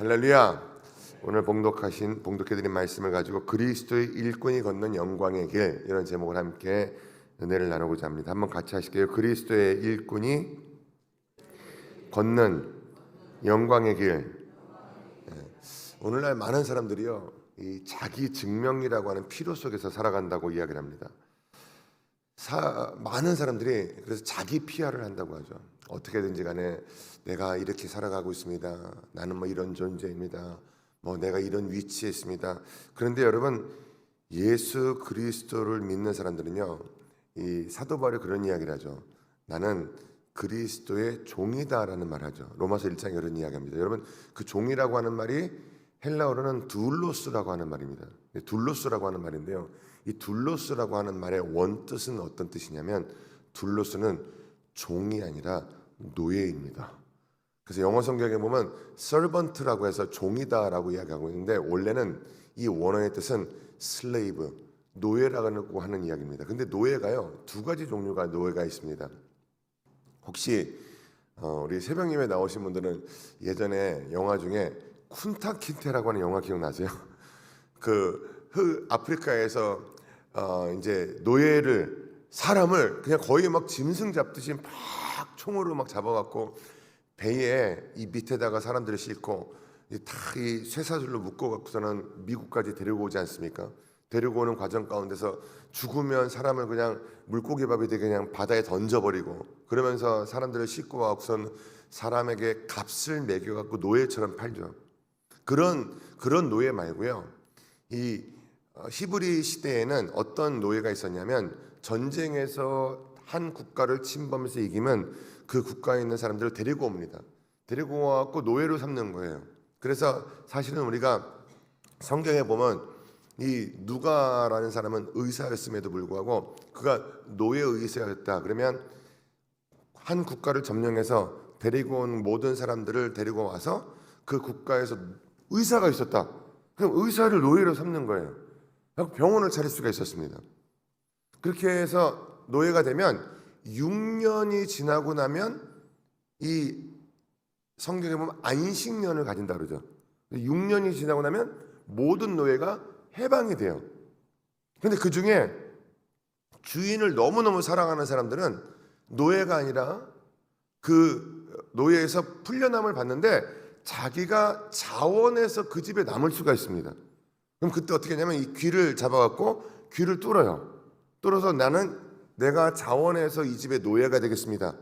할렐루야. 오늘 봉독해드린 말씀을 가지고 그리스도의 일꾼이 걷는 영광의 길, 이런 제목을 함께 은혜를 나누고자 합니다. 한번 같이 하실게요. 그리스도의 일꾼이 걷는 영광의 길. 오늘날 많은 사람들이요, 이 자기 증명이라고 하는 필요 속에서 살아간다고 이야기를 합니다. 많은 사람들이 그래서 자기 PR을 한다고 하죠. 어떻게든지 간에 내가 이렇게 살아가고 있습니다. 나는 뭐 이런 존재입니다. 뭐 내가 이런 위치에 있습니다. 그런데 여러분, 예수 그리스도를 믿는 사람들은요, 이 사도 바울이 그런 이야기를 하죠. 나는 그리스도의 종이다라는 말을 하죠. 로마서 1장에 그런 이야기합니다. 여러분, 그 종이라고 하는 말이 헬라어로는 둘로스라고 하는 말입니다. 둘로스라고 하는 말인데요, 이 둘로스라고 하는 말의 원뜻은 어떤 뜻이냐면, 둘로스는 종이 아니라 노예입니다. 그래서 영어 성경에 보면 servant라고 해서 종이다라고 이야기하고 있는데, 원래는 이 원어의 뜻은 slave, 노예라고 하는 이야기입니다. 근데 노예가요, 두 가지 종류가 노예가 있습니다. 혹시 우리 새벽님에 나오신 분들은 예전에 영화 중에 쿤타 킨테라고 하는 영화 기억나세요? 아프리카에서 이제 사람을 그냥 거의 막 짐승 잡듯이 막 총으로 막 잡아갖고 배에 이 밑에다가 사람들을 싣고 다 이 쇠사슬로 묶어갖고서는 미국까지 데리고 오지 않습니까? 데리고 오는 과정 가운데서 죽으면 사람을 그냥 물고기밥이 되게 그냥 바다에 던져버리고, 그러면서 사람들을 싣고 와서는 사람에게 값을 매겨갖고 노예처럼 팔죠. 그런 노예 말고요, 이 히브리 시대에는 어떤 노예가 있었냐면, 전쟁에서 한 국가를 침범해서 이기면 그 국가에 있는 사람들을 데리고 옵니다. 데리고 와서 노예로 삼는 거예요. 그래서 사실은 우리가 성경에 보면 이 누가라는 사람은 의사였음에도 불구하고 그가 노예 의사였다. 그러면 한 국가를 점령해서 데리고 온 모든 사람들을 데리고 와서 그 국가에서 의사가 있었다. 그럼 의사를 노예로 삼는 거예요. 병원을 차릴 수가 있었습니다. 그렇게 해서 노예가 되면 6년이 지나고 나면 이 성경에 보면 안식년을 가진다 그러죠. 6년이 지나고 나면 모든 노예가 해방이 돼요. 그런데 그 중에 주인을 너무너무 사랑하는 사람들은 노예가 아니라 그 노예에서 풀려남을 받는데 자기가 자원해서 그 집에 남을 수가 있습니다. 그럼 그때 어떻게 하냐면 이 귀를 잡아갖고 귀를 뚫어요. 뚫어서 내가 자원해서 이 집의 노예가 되겠습니다.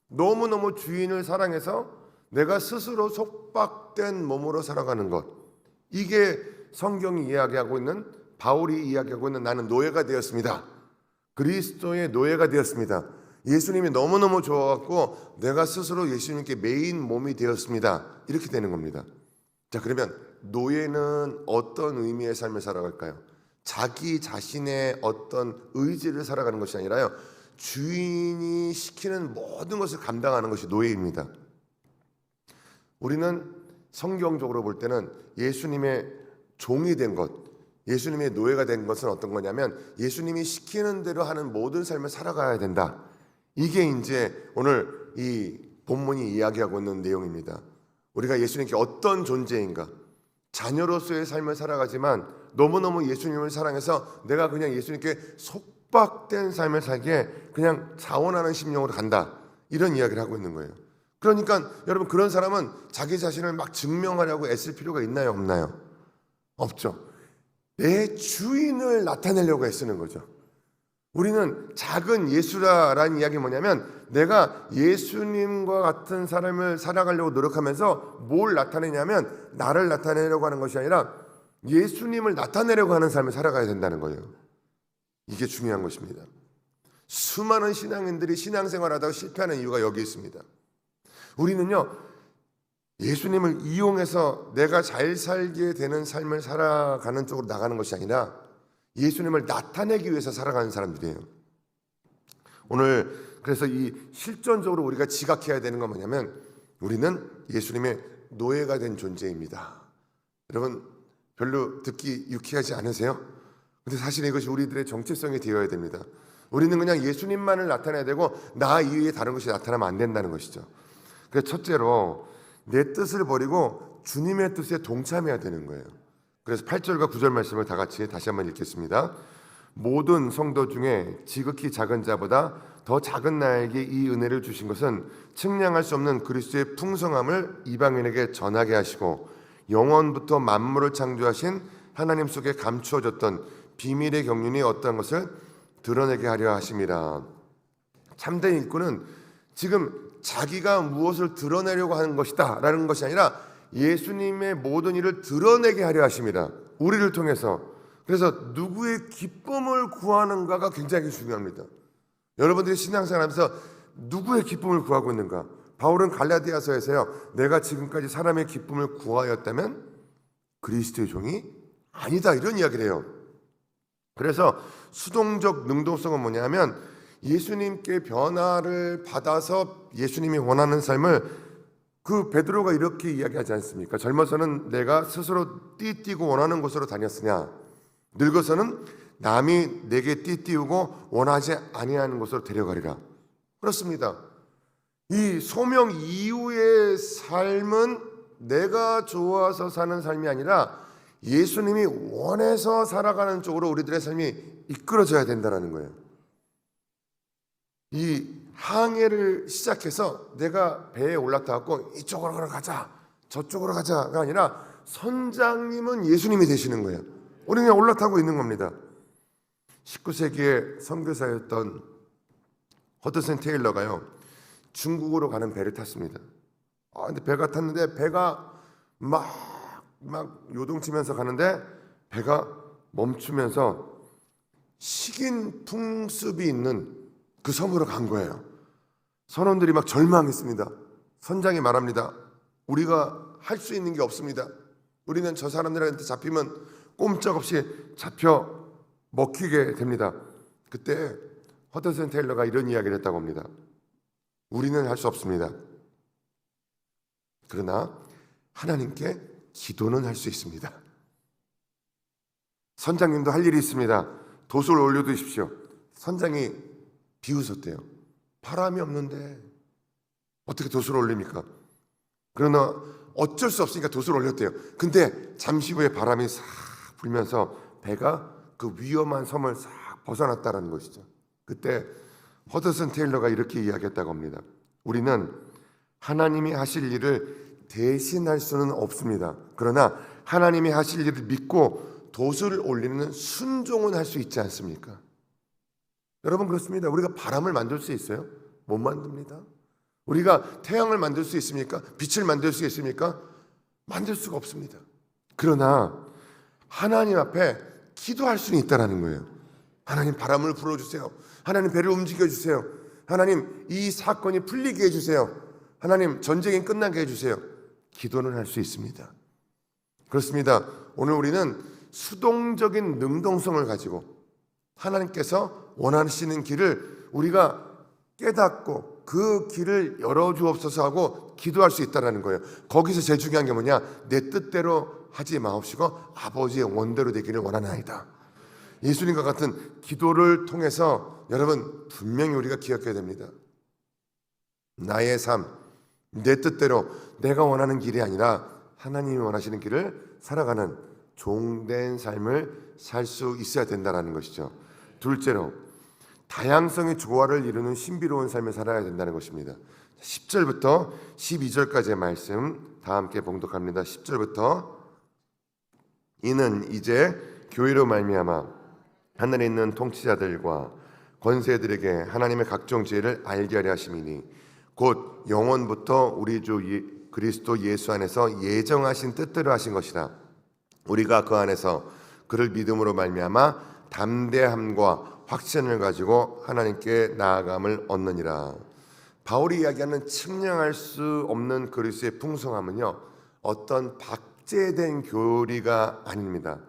너무너무 주인을 사랑해서 내가 스스로 속박된 몸으로 살아가는 것, 이게 성경이 이야기하고 있는, 바울이 이야기하고 있는 나는 노예가 되었습니다. 그리스도의 노예가 되었습니다. 예수님이 너무너무 좋아갖고 내가 스스로 예수님께 메인 몸이 되었습니다. 이렇게 되는 겁니다. 자, 그러면 노예는 어떤 의미의 삶을 살아갈까요? 자기 자신의 어떤 의지를 살아가는 것이 아니라요, 주인이 시키는 모든 것을 감당하는 것이 노예입니다. 우리는 성경적으로 볼 때는 예수님의 종이 된 것, 예수님의 노예가 된 것은 어떤 거냐면 예수님이 시키는 대로 하는 모든 삶을 살아가야 된다. 이게 이제 오늘 이 본문이 이야기하고 있는 내용입니다. 우리가 예수님께 어떤 존재인가, 자녀로서의 삶을 살아가지만 너무너무 예수님을 사랑해서 내가 그냥 예수님께 속박된 삶을 살기에 그냥 자원하는 심령으로 간다, 이런 이야기를 하고 있는 거예요. 그러니까 여러분, 그런 사람은 자기 자신을 막 증명하려고 애쓸 필요가 있나요, 없나요? 없죠. 내 주인을 나타내려고 애쓰는 거죠. 우리는 작은 예수라라는 이야기가 뭐냐면, 내가 예수님과 같은 삶을 살아가려고 노력하면서 뭘 나타내냐면 나를 나타내려고 하는 것이 아니라 예수님을 나타내려고 하는 삶을 살아가야 된다는 거예요. 이게 중요한 것입니다. 수많은 신앙인들이 신앙생활하다가 실패하는 이유가 여기 있습니다. 우리는요, 예수님을 이용해서 내가 잘 살게 되는 삶을 살아가는 쪽으로 나가는 것이 아니라 예수님을 나타내기 위해서 살아가는 사람들이에요. 오늘 그래서 이 실존적으로 우리가 지각해야 되는 건 뭐냐면, 우리는 예수님의 노예가 된 존재입니다. 여러분, 별로 듣기 유쾌하지 않으세요? 근데 사실 이것이 우리들의 정체성이 되어야 됩니다. 우리는 그냥 예수님만을 나타내야 되고 나 이외에 다른 것이 나타나면 안 된다는 것이죠. 그래서 첫째로 내 뜻을 버리고 주님의 뜻에 동참해야 되는 거예요. 그래서 8절과 9절 말씀을 다 같이 다시 한번 읽겠습니다. 모든 성도 중에 지극히 작은 자보다 더 작은 나에게 이 은혜를 주신 것은 측량할 수 없는 그리스도의 풍성함을 이방인에게 전하게 하시고 영원부터 만물을 창조하신 하나님 속에 감추어졌던 비밀의 경륜이 어떠한 것을 드러내게 하려 하심이라. 참된 일꾼은 지금 자기가 무엇을 드러내려고 하는 것이다 라는 것이 아니라 예수님의 모든 일을 드러내게 하려 하심이라. 우리를 통해서. 그래서 누구의 기쁨을 구하는가가 굉장히 중요합니다. 여러분들이 신앙생활하면서 누구의 기쁨을 구하고 있는가? 바울은 갈라디아서에서요, 내가 지금까지 사람의 기쁨을 구하였다면 그리스도의 종이 아니다, 이런 이야기를 해요. 그래서 수동적 능동성은 뭐냐면 예수님께 변화를 받아서 예수님이 원하는 삶을, 그 베드로가 이렇게 이야기하지 않습니까? 젊어서는 내가 스스로 띠뛰고 원하는 곳으로 다녔으냐, 늙어서는 남이 내게 띠띠우고 원하지 아니하는 곳으로 데려가리라. 그렇습니다. 이 소명 이후의 삶은 내가 좋아서 사는 삶이 아니라 예수님이 원해서 살아가는 쪽으로 우리들의 삶이 이끌어져야 된다는 거예요. 이 항해를 시작해서 내가 배에 올라타고 이쪽으로 가자, 저쪽으로 가자가 아니라 선장님은 예수님이 되시는 거예요. 우리는 그냥 올라타고 있는 겁니다. 19세기의 선교사였던 허드슨 테일러가요, 중국으로 가는 배를 탔습니다. 근데 배가 탔는데 배가 막 요동치면서 가는데 배가 멈추면서 식인 풍습이 있는 그 섬으로 간 거예요. 선원들이 막 절망했습니다. 선장이 말합니다. 우리가 할 수 있는 게 없습니다. 우리는 저 사람들한테 잡히면 꼼짝없이 잡혀 먹히게 됩니다. 그때 허드슨 테일러가 이런 이야기를 했다고 합니다. 우리는 할 수 없습니다. 그러나 하나님께 기도는 할 수 있습니다. 선장님도 할 일이 있습니다. 돛을 올려두십시오. 선장이 비웃었대요. 바람이 없는데 어떻게 돛을 올립니까? 그러나 어쩔 수 없으니까 돛을 올렸대요. 근데 잠시 후에 바람이 싹 불면서 배가 그 위험한 섬을 싹 벗어났다는 것이죠. 그때 허드슨 테일러가 이렇게 이야기했다고 합니다. 우리는 하나님이 하실 일을 대신할 수는 없습니다. 그러나 하나님이 하실 일을 믿고 돛을 올리는 순종은 할 수 있지 않습니까? 여러분, 그렇습니다. 우리가 바람을 만들 수 있어요? 못 만듭니다. 우리가 태양을 만들 수 있습니까? 빛을 만들 수 있습니까? 만들 수가 없습니다. 그러나 하나님 앞에 기도할 수는 있다는 거예요. 하나님, 바람을 불어주세요. 하나님, 배를 움직여주세요. 하나님, 이 사건이 풀리게 해주세요. 하나님, 전쟁이 끝나게 해주세요. 기도는 할 수 있습니다. 그렇습니다. 오늘 우리는 수동적인 능동성을 가지고 하나님께서 원하시는 길을 우리가 깨닫고 그 길을 열어주옵소서 하고 기도할 수 있다는 거예요. 거기서 제일 중요한 게 뭐냐? 내 뜻대로 하지 마옵시고 아버지의 원대로 되기를 원하나이다. 예수님과 같은 기도를 통해서 여러분, 분명히 우리가 기억해야 됩니다. 나의 삶, 내 뜻대로 내가 원하는 길이 아니라 하나님이 원하시는 길을 살아가는 종된 삶을 살 수 있어야 된다는 것이죠. 둘째로, 다양성의 조화를 이루는 신비로운 삶을 살아야 된다는 것입니다. 10절부터 12절까지의 말씀 다 함께 봉독합니다. 10절부터 이는 이제 교회로 말미암아 하늘에 있는 통치자들과 권세들에게 하나님의 각종 지혜를 알게 하려 하심이니 곧 영원부터 우리 주 그리스도 예수 안에서 예정하신 뜻대로 하신 것이라. 우리가 그 안에서 그를 믿음으로 말미암아 담대함과 확신을 가지고 하나님께 나아감을 얻느니라. 바울이 이야기하는 측량할 수 없는 그리스도의 풍성함은요, 어떤 박제된 교리가 아닙니다.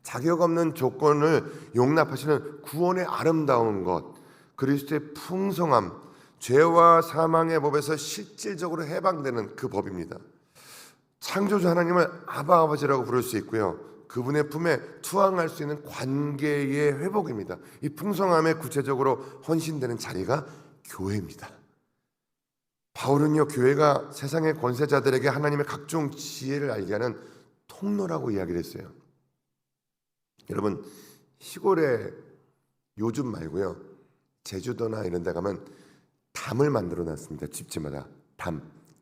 자격 없는 조건을 용납하시는 구원의 아름다운 것, 그리스도의 풍성함, 죄와 사망의 법에서 실질적으로 해방되는 그 법입니다. 창조주 하나님을 아버지라고 부를 수 있고요, 그분의 품에 투항할 수 있는 관계의 회복입니다. 이 풍성함에 구체적으로 헌신되는 자리가 교회입니다. 바울은요, 교회가 세상의 권세자들에게 하나님의 각종 지혜를 알게 하는 통로라고 이야기를 했어요. 여러분, 시골에 요즘 말고요, 제주도나 이런 데 가면 담을 만들어 놨습니다. 집집마다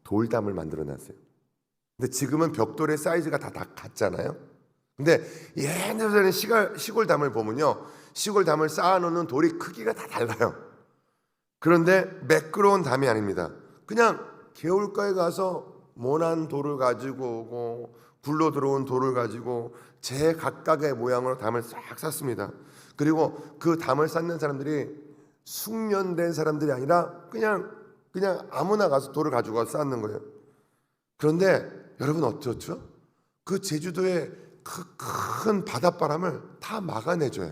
돌담을 만들어 놨어요. 근데 지금은 벽돌의 사이즈가 다 같잖아요. 근데 옛날에는 시골 담을 보면요, 시골 담을 쌓아놓는 돌이 크기가 다 달라요. 그런데 매끄러운 담이 아닙니다. 그냥 개울가에 가서 모난 돌을 가지고 오고 굴러 들어온 돌을 가지고 제 각각의 모양으로 담을 싹 쌌습니다. 그리고 그 담을 쌓는 사람들이 숙련된 사람들이 아니라 그냥 아무나 가서 돌을 가지고 와서 쌓는 거예요. 그런데 여러분 어쩌죠? 그 제주도의 그 큰 바닷바람을 다 막아내줘요.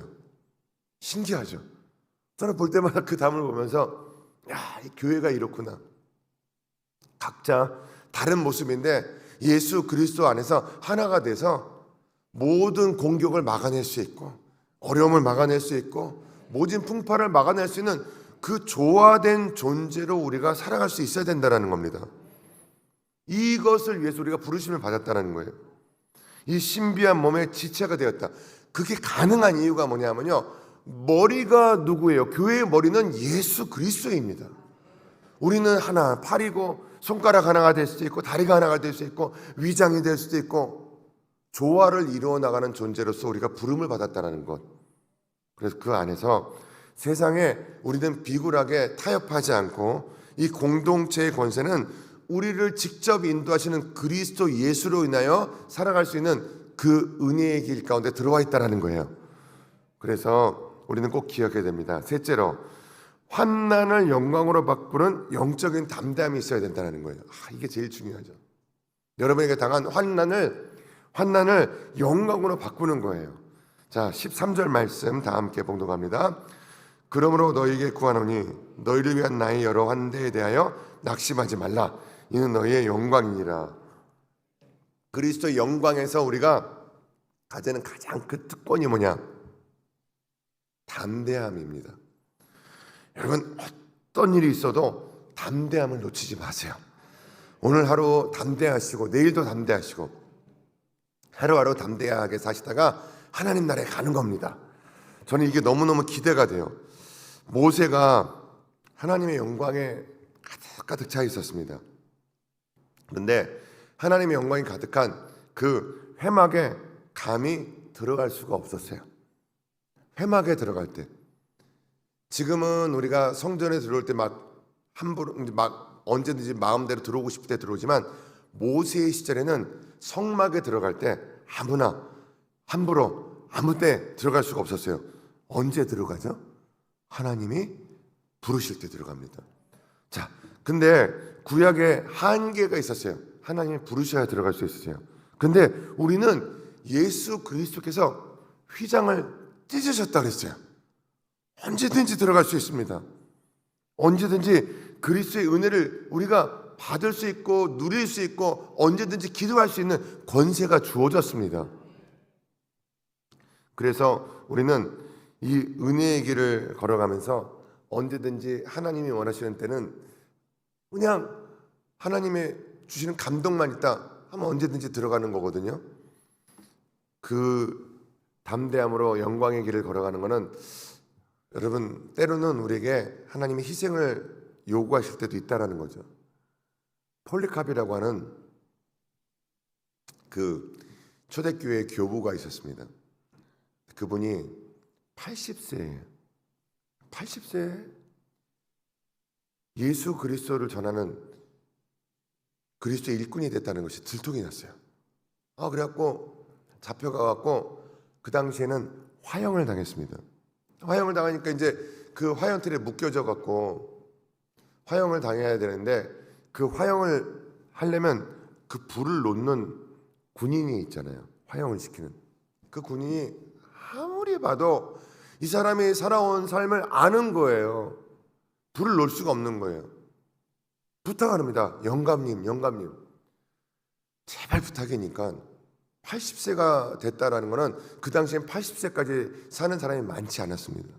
신기하죠? 저는 볼 때마다 그 담을 보면서 이 교회가 이렇구나. 각자 다른 모습인데 예수 그리스도 안에서 하나가 돼서 모든 공격을 막아낼 수 있고 어려움을 막아낼 수 있고 모진 풍파를 막아낼 수 있는 그 조화된 존재로 우리가 살아갈 수 있어야 된다는 겁니다. 이것을 위해서 우리가 부르심을 받았다는 거예요. 이 신비한 몸의 지체가 되었다. 그게 가능한 이유가 뭐냐면요, 머리가 누구예요? 교회의 머리는 예수 그리스도입니다. 우리는 하나, 팔이고 손가락 하나가 될 수도 있고 다리가 하나가 될 수 있고 위장이 될 수도 있고 조화를 이루어 나가는 존재로서 우리가 부름을 받았다는 것. 그래서 그 안에서 세상에 우리는 비굴하게 타협하지 않고 이 공동체의 권세는 우리를 직접 인도하시는 그리스도 예수로 인하여 살아갈 수 있는 그 은혜의 길 가운데 들어와 있다는 거예요. 그래서 우리는 꼭 기억해야 됩니다. 셋째로, 환난을 영광으로 바꾸는 영적인 담대함이 있어야 된다는 거예요. 이게 제일 중요하죠. 여러분에게 당한 환난을 영광으로 바꾸는 거예요. 자, 13절 말씀 다 함께 봉독합니다. 그러므로 너희에게 구하노니 너희를 위한 나의 여러 환대에 대하여 낙심하지 말라. 이는 너희의 영광이니라. 그리스도의 영광에서 우리가 가지는 가장 그 특권이 뭐냐? 담대함입니다. 여러분, 어떤 일이 있어도 담대함을 놓치지 마세요. 오늘 하루 담대하시고 내일도 담대하시고 하루하루 담대하게 사시다가 하나님 나라에 가는 겁니다. 저는 이게 너무너무 기대가 돼요. 모세가 하나님의 영광에 가득 차 있었습니다. 그런데 하나님의 영광이 가득한 그 회막에 감히 들어갈 수가 없었어요. 회막에 들어갈 때, 지금은 우리가 성전에 들어올 때 막 함부로 막 언제든지 마음대로 들어오고 싶을 때 들어오지만 모세의 시절에는 성막에 들어갈 때 아무나 함부로 아무 때 들어갈 수가 없었어요. 언제 들어가죠? 하나님이 부르실 때 들어갑니다. 자, 근데 구약에 한계가 있었어요. 하나님이 부르셔야 들어갈 수 있었어요. 근데 우리는 예수 그리스도께서 휘장을 찢으셨다 그랬어요. 언제든지 들어갈 수 있습니다. 언제든지 그리스도의 은혜를 우리가 받을 수 있고 누릴 수 있고 언제든지 기도할 수 있는 권세가 주어졌습니다. 그래서 우리는 이 은혜의 길을 걸어가면서 언제든지 하나님이 원하시는 때는 그냥 하나님의 주시는 감동만 있다 하면 언제든지 들어가는 거거든요. 그 담대함으로 영광의 길을 걸어가는 것은 여러분, 때로는 우리에게 하나님의 희생을 요구하실 때도 있다라는 거죠. 폴리캅이라고 하는 그 초대교회 교부가 있었습니다. 그분이 80세예요. 80세에 예수 그리스도를 전하는 그리스도의 일꾼이 됐다는 것이 들통이 났어요. 그래갖고 잡혀가갖고 그 당시에는 화형을 당했습니다. 화형을 당하니까 이제 그 화형틀에 묶여져 갖고 화형을 당해야 되는데 그 화형을 하려면 그 불을 놓는 군인이 있잖아요. 화형을 시키는 그 군인이 아무리 봐도 이 사람이 살아온 삶을 아는 거예요. 불을 놓을 수가 없는 거예요. 부탁합니다. 영감님 제발 부탁이니까 80세가 됐다라는 거는 그 당시엔 80세까지 사는 사람이 많지 않았습니다.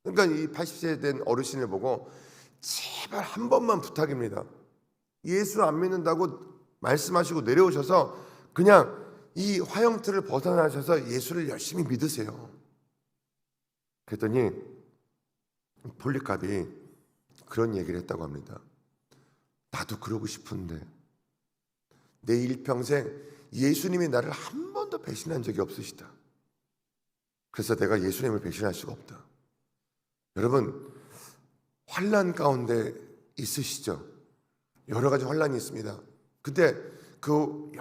그러니까 이 80세 된 어르신을 보고 제발 한 번만 부탁입니다. 예수 안 믿는다고 말씀하시고 내려오셔서 그냥 이 화형틀을 벗어나셔서 예수를 열심히 믿으세요. 그랬더니 폴리갑이 그런 얘기를 했다고 합니다. 나도 그러고 싶은데 내 일평생 예수님이 나를 한 번도 배신한 적이 없으시다. 그래서 내가 예수님을 배신할 수가 없다. 여러분, 환난 가운데 있으시죠? 여러 가지 환난이 있습니다. 근데 그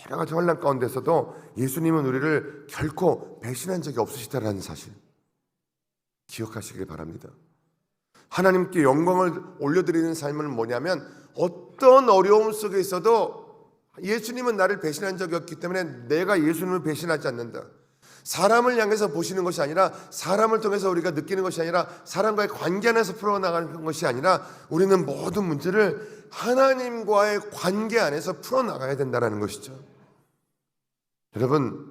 여러 가지 환난 가운데서도 예수님은 우리를 결코 배신한 적이 없으시다라는 사실 기억하시길 바랍니다. 하나님께 영광을 올려드리는 삶은 뭐냐면 어떤 어려움 속에 있어도 예수님은 나를 배신한 적이 없기 때문에 내가 예수님을 배신하지 않는다. 사람을 향해서 보시는 것이 아니라 사람을 통해서 우리가 느끼는 것이 아니라 사람과의 관계 안에서 풀어나가는 것이 아니라 우리는 모든 문제를 하나님과의 관계 안에서 풀어나가야 된다는 것이죠. 여러분,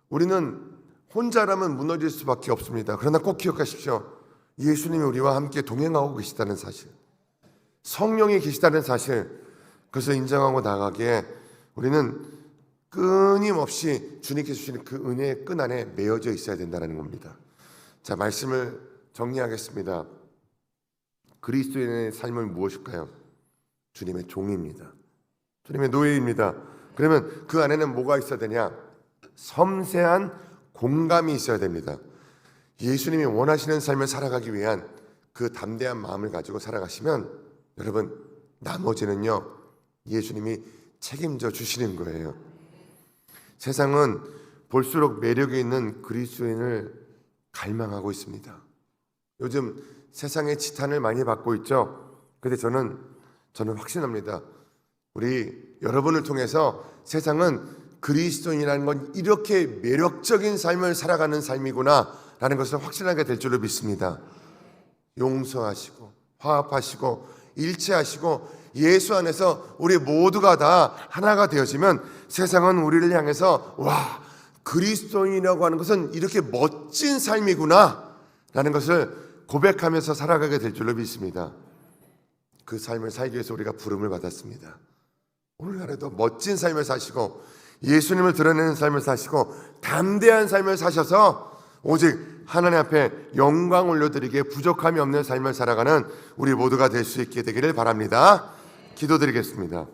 우리는 혼자라면 무너질 수밖에 없습니다. 그러나 꼭 기억하십시오. 예수님이 우리와 함께 동행하고 계시다는 사실, 성령이 계시다는 사실, 그것을 인정하고 나가기에 우리는 끊임없이 주님께서 주시는 그 은혜의 끈 안에 매어져 있어야 된다는 겁니다. 자, 말씀을 정리하겠습니다. 그리스도인의 삶은 무엇일까요? 주님의 종입니다. 주님의 노예입니다. 그러면 그 안에는 뭐가 있어야 되냐? 섬세한 공감이 있어야 됩니다. 예수님이 원하시는 삶을 살아가기 위한 그 담대한 마음을 가지고 살아가시면 여러분, 나머지는요 예수님이 책임져 주시는 거예요. 세상은 볼수록 매력이 있는 그리스도인을 갈망하고 있습니다. 요즘 세상의 지탄을 많이 받고 있죠. 그런데 저는 확신합니다. 우리 여러분을 통해서 세상은 그리스도인이라는 건 이렇게 매력적인 삶을 살아가는 삶이구나 라는 것을 확신하게 될 줄로 믿습니다. 용서하시고 화합하시고 일치하시고 예수 안에서 우리 모두가 다 하나가 되어지면 세상은 우리를 향해서 와, 그리스도인이라고 하는 것은 이렇게 멋진 삶이구나 라는 것을 고백하면서 살아가게 될 줄로 믿습니다. 그 삶을 살기 위해서 우리가 부름을 받았습니다. 오늘날에도 멋진 삶을 사시고 예수님을 드러내는 삶을 사시고 담대한 삶을 사셔서 오직 하나님 앞에 영광 올려드리기에 부족함이 없는 삶을 살아가는 우리 모두가 될 수 있게 되기를 바랍니다. 기도드리겠습니다.